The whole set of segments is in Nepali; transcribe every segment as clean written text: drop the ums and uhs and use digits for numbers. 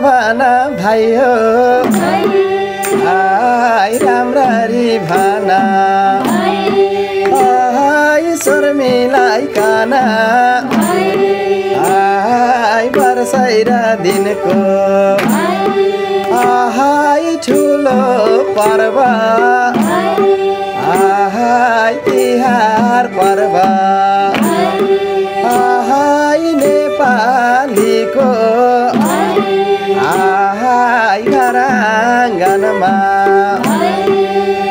भना भाइ हो आइ राम्ररी भना आइ शर्मिलाई काना आइ वर्षै र दिनको आइ ठुलो पर्व आइ तिहार पर्व आइ नेपालीको आइ घर आँगनमा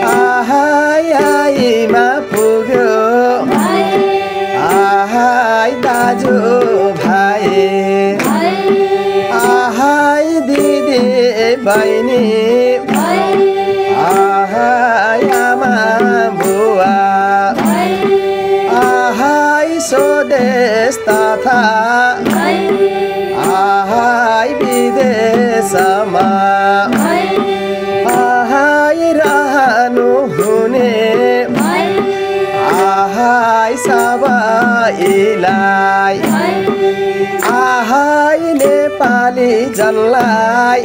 आइ आइमा पुग्यो आइ दाजु भाइ आइ दिदी बहिनी आइ आमा बुवा आइ स्वदेश तथा आइ विदेशमा आइ रहनु हुने आइ सबैलाई आइ नेपाली जनलाई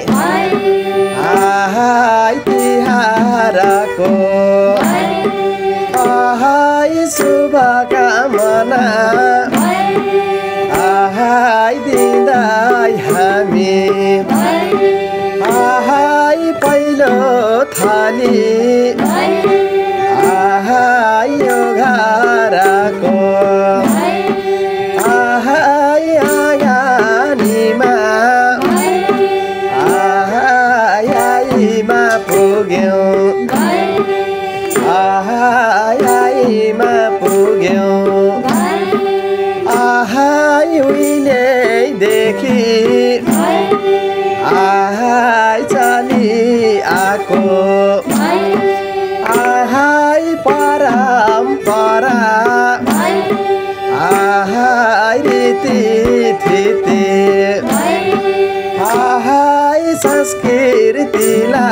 आइ तिहारको आइ शुभकामना आइ दिँदै हामी आइ पहिलो थाली आइ यो घरको आइ आँगनीमा आइमा पुग्यौँ आइमा पुग्यौँ आइ उहिलेदेखि आइ चली आएको आइ परम्परा आइ रीतिथिति आइ संस्कृतिलाई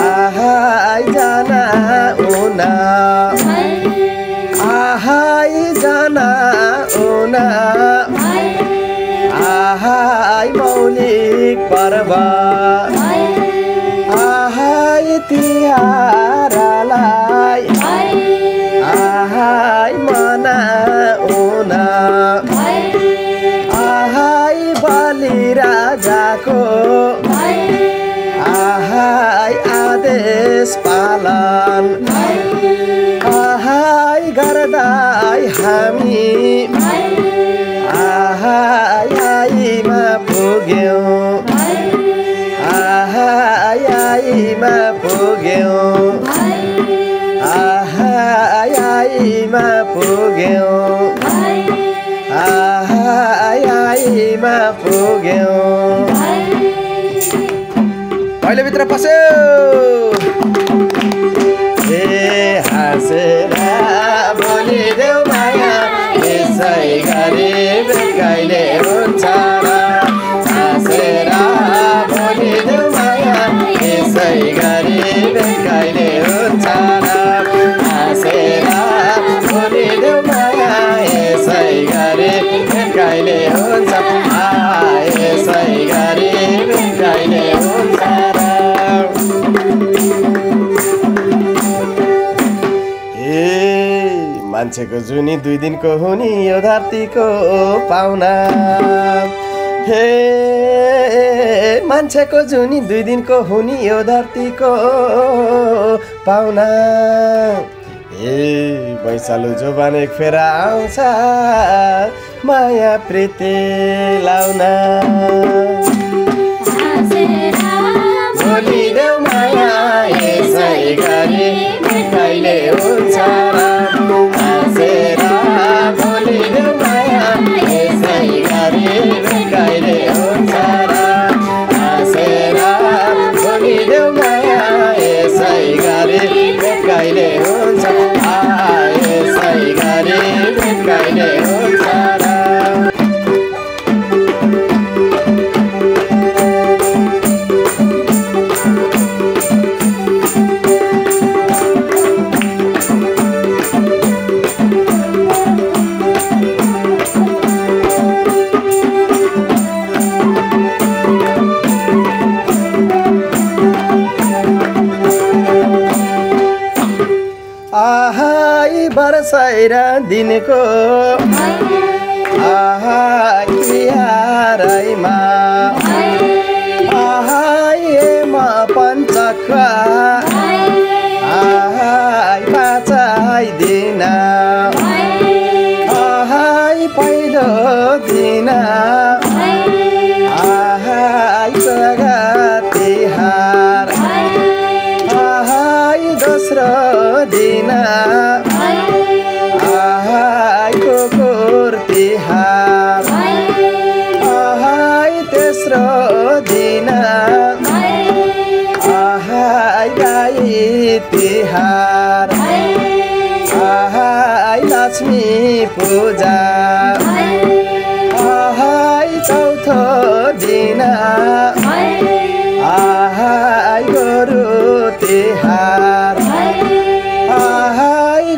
आइ जनाउन आइ जनाउन आइ मौलिक पर्व आइ तिहारलाई आइ मनाउन आइ बलिराजाको आइ आदेश पालन आइ गर्दै हामी आइमा पुग्यौँ आइमा पुग्यौँ आइमा पुग्यौँ आइमा पुग्यौँ अहिले भित्र पस्यो ए हाँसेर बोलिदेऊ माया यसै गरी कहिले हुन्छ र हाँसेर बोलिदेऊ माया यसै गरी कहिले हुन्छ र हाँसेर बोलिदेऊ माया यसै गरी कहिले हुन्छ यसै गरी कहिले हुन्छ र मान्छेको जुनी 2 दिनको हुनी यो धरतीको पाहुना हे मान्छेको जुनी 2 दिनको हुनी यो धरतीको पाहुना हे वैशालु जोबान एक फेरा आउँछ माया प्रीति लाउन बोलिदेऊ माया यसै गरी कहिले हुन्छ र हाँसेर बोलिदेऊ माया यसै गरी कहिले हुन्छ र हाँसेर बोलिदेऊ माया यसै गरी कहिले हुन्छ यसै गरी कहिले हुन्छ र दिनको तिहारैमा म पञ्चखुवा दिन पहिलो दिन तिहार दोस्रो दिन कुकुर तिहार तेस्रो दिन गाई तिहार लक्ष्मी पूजा चौथो दिन गोरु तिहार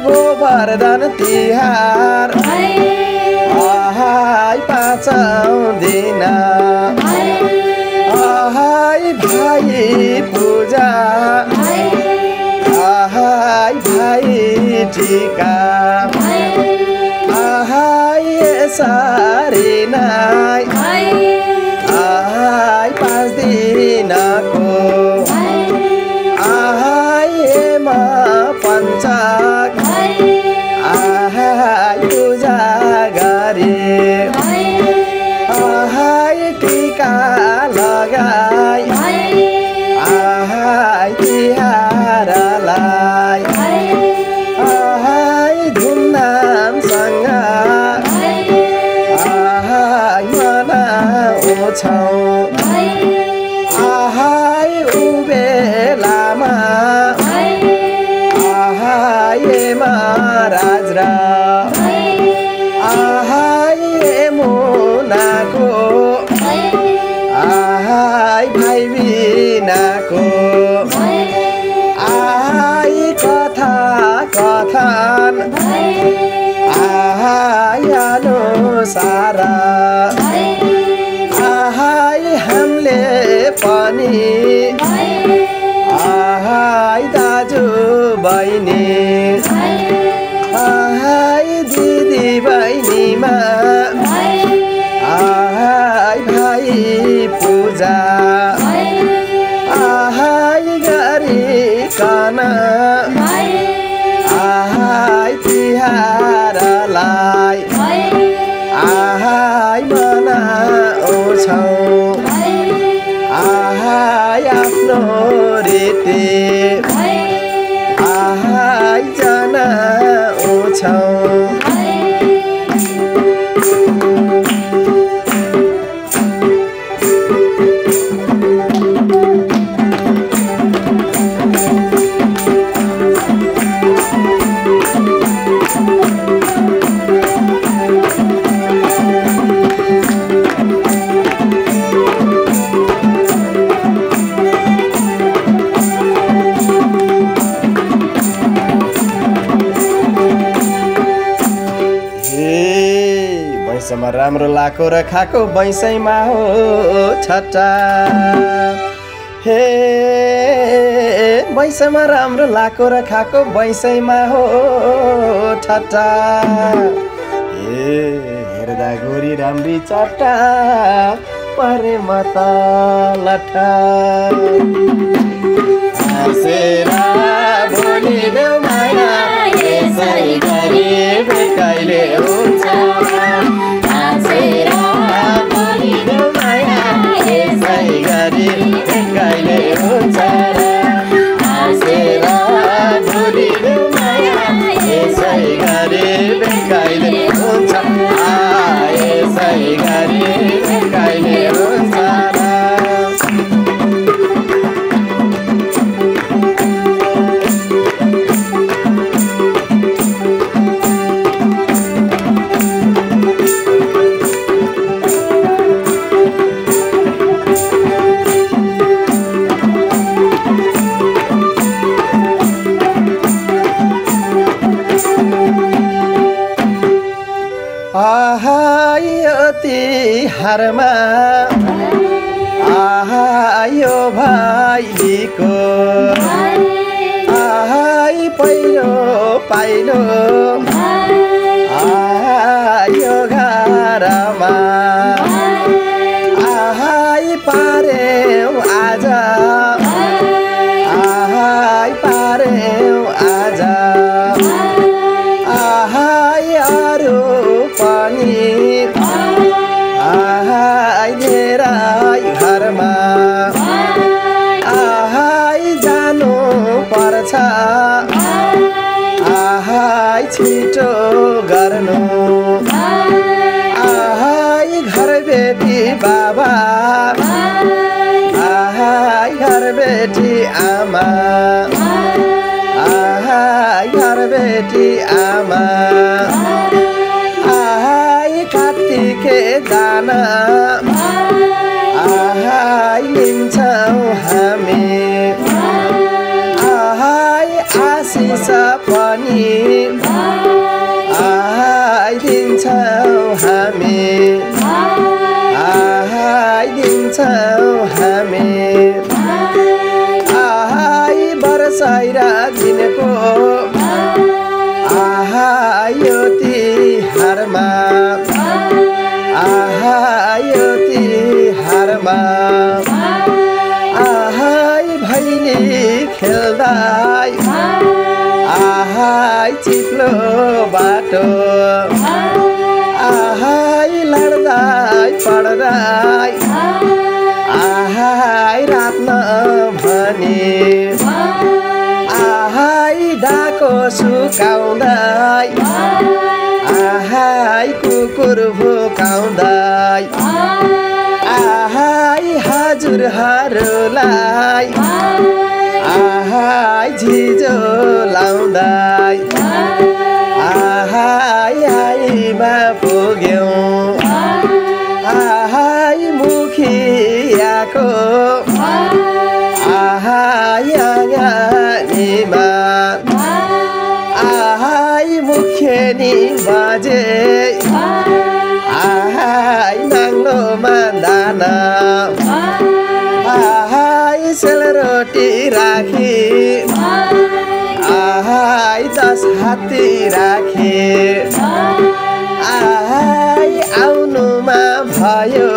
गोवर्धन तिहार पाँचौं दिन भाइ पूजा भाइ टीका यसरी नै 5 दिनको म पञ्चक पूजा गरे टीका लगाई तिहारलाई धुमधामसँग मनाउँछौँ उबेलामा महाराज र मुनाको भाइ बिनाको कथा कथन अनुसार हामीले पनि दाजु बहिनी दिदी बहिनीमा भाइ पूजा गरिकन तिहारलाई मनाउँछौँ आफ्नो रीति जनाउँछौँ भैँसमा राम्रो लाको र खाको भैँसैमा हो ठट्टा हे भैँसमा राम्रो लाको र खाको भैँसैमा हो ठट्टा हे हेर्दा गोरी राम्री चट्टा परे म त लट्टा हाँसेरा भोलि देऊ माया यसै गरी भेटाइले हुन्छ हाँसेरा भोलि देऊ माया यसै गरी भेटाइले हुन्छ हाँसेरा भोलि देऊ माया यसै गरी भेटाइले हुन्छ यसै गरी भेटाइले हुन्छ तिहारमा यो भाइलीको पहिलो पाइलो पनि आहाई धेरै घरमा आहाई जानु पर्छ आहाई छिटो गर्नु आहाई घर बेटी बाबा आहाई घर बेटी आमा आहाई घर बेटी आमा आहाई कार्तिके दाना आहाई लिन्छौँ हामी आहाई आशिष पनि आहाई दिन्छौँ हामी आहाई दिन्छौँ हामी आहाई बरसाइरा दिनको आहाई यो तिहारमा आहाई यो तिहारमा आहाई भैली खेल्दै आहाई चिप्लो बाटो आहाई लड्दै पढ्दै आहाई रात नभनी आहाई डाको सुकाउँदै आहाई कुकुर भुकाउँदै आहाई हजुरहरूलाई आहाई झिजो लाउँदै आहाई आईमा पुग्यौँ आहाई मुखियाको आहाई आँगनीमा आहाई मुखेनी बाजे आहाई नाङ्लोमा दाना आहाई सेलरोटी राखी आहाई 10 हात्ती राखी आहाई आउनुमा भयो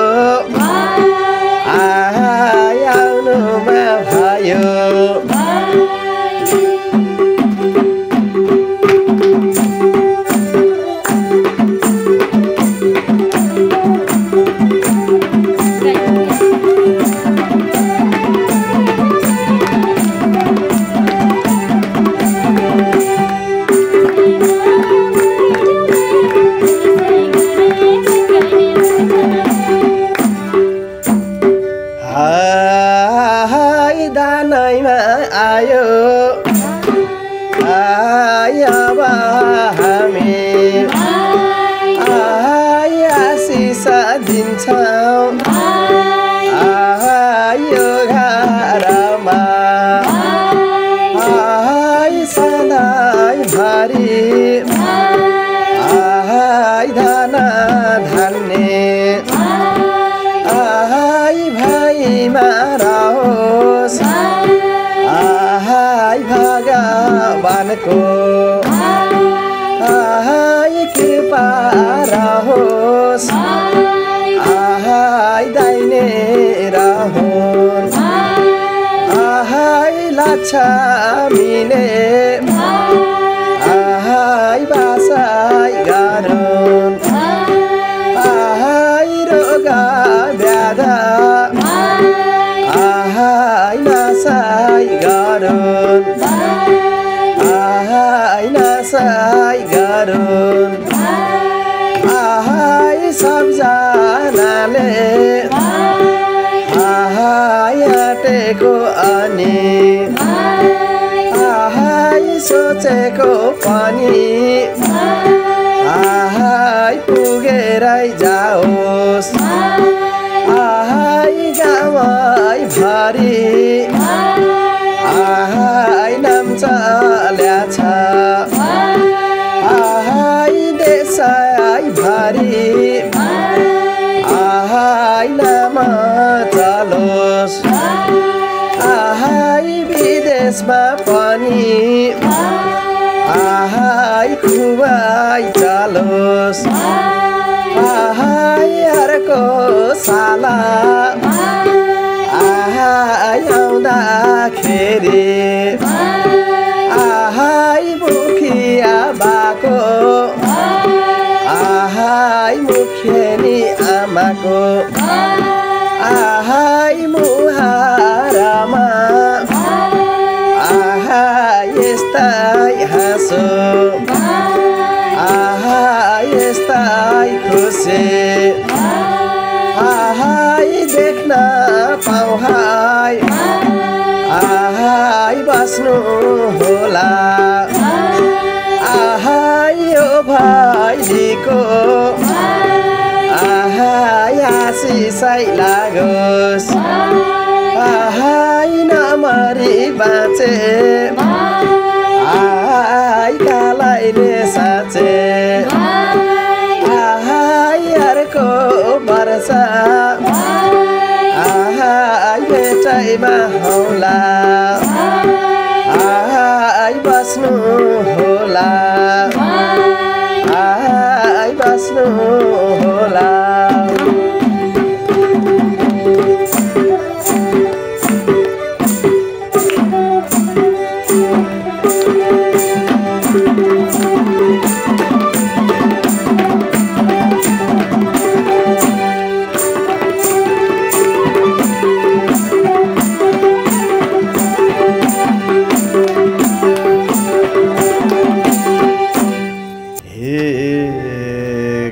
आहाई आउनुमा भयो दानैमा आयो अब हामी आशिष दिन्छौँ यो घरमा सधैँभरि धन धान्ने भाइमा रहोस् भगवानको कृपा रहोस् दाहिने रहोस् लक्ष्मीले बासाइ गरून् रोग व्याध नासाइ गरून् नासाइ गरून् सबजनाले आँटेको अनि सोचेको पनि पुगेरै जाओस् गाउँै भरि नाम चल्याछ देशै भरि नाम चलोस् विदेशमा पनि खुवाई चलोस् अर्को साला आउँदाखेरि मुखिया बाको आहाई मुखेनी आमाको आहाई मुहारमा आहा यस्तै हाँसो आहा यस्तै खुसी आहाई देख्न पाउहाई आहाई बस्नु होला आहाई यो भैलीको आहाई आशिषै लागोस् आहाई नमरी बाँचे आहाई कालैले साँचे आहाई अर्को वर्ष आहाई बेटैमा हौला आहाई बस्नु होला आहाई बस्नु होला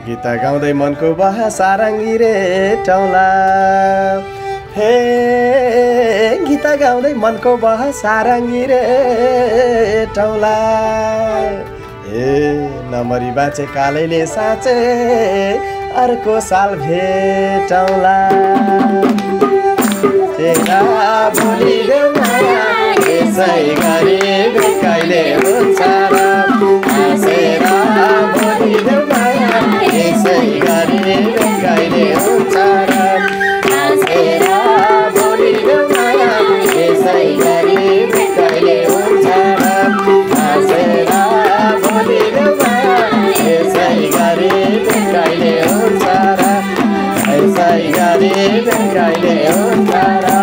गीत गाउँदै मनको बहा सारङ्गी रे टौला हे गीत गाउँदै मनको बहा सारङ्गी रे टौला हे नमरी बाँचे कालैले साँचे अर्को साल भेटौला तेरा भोलि देउमाया यसै गरी कहिले हुन्छ र हाँसेर भोलि देउमाया यसै गरी कहिले हुन्छ र हाँसेर भोलि देउमाया यसै गरी कहिले हुन्छ र हाँसेर भोलि देउमाया यसै गरी कहिले हुन्छ र यसै गरी कहिले हुन्छ र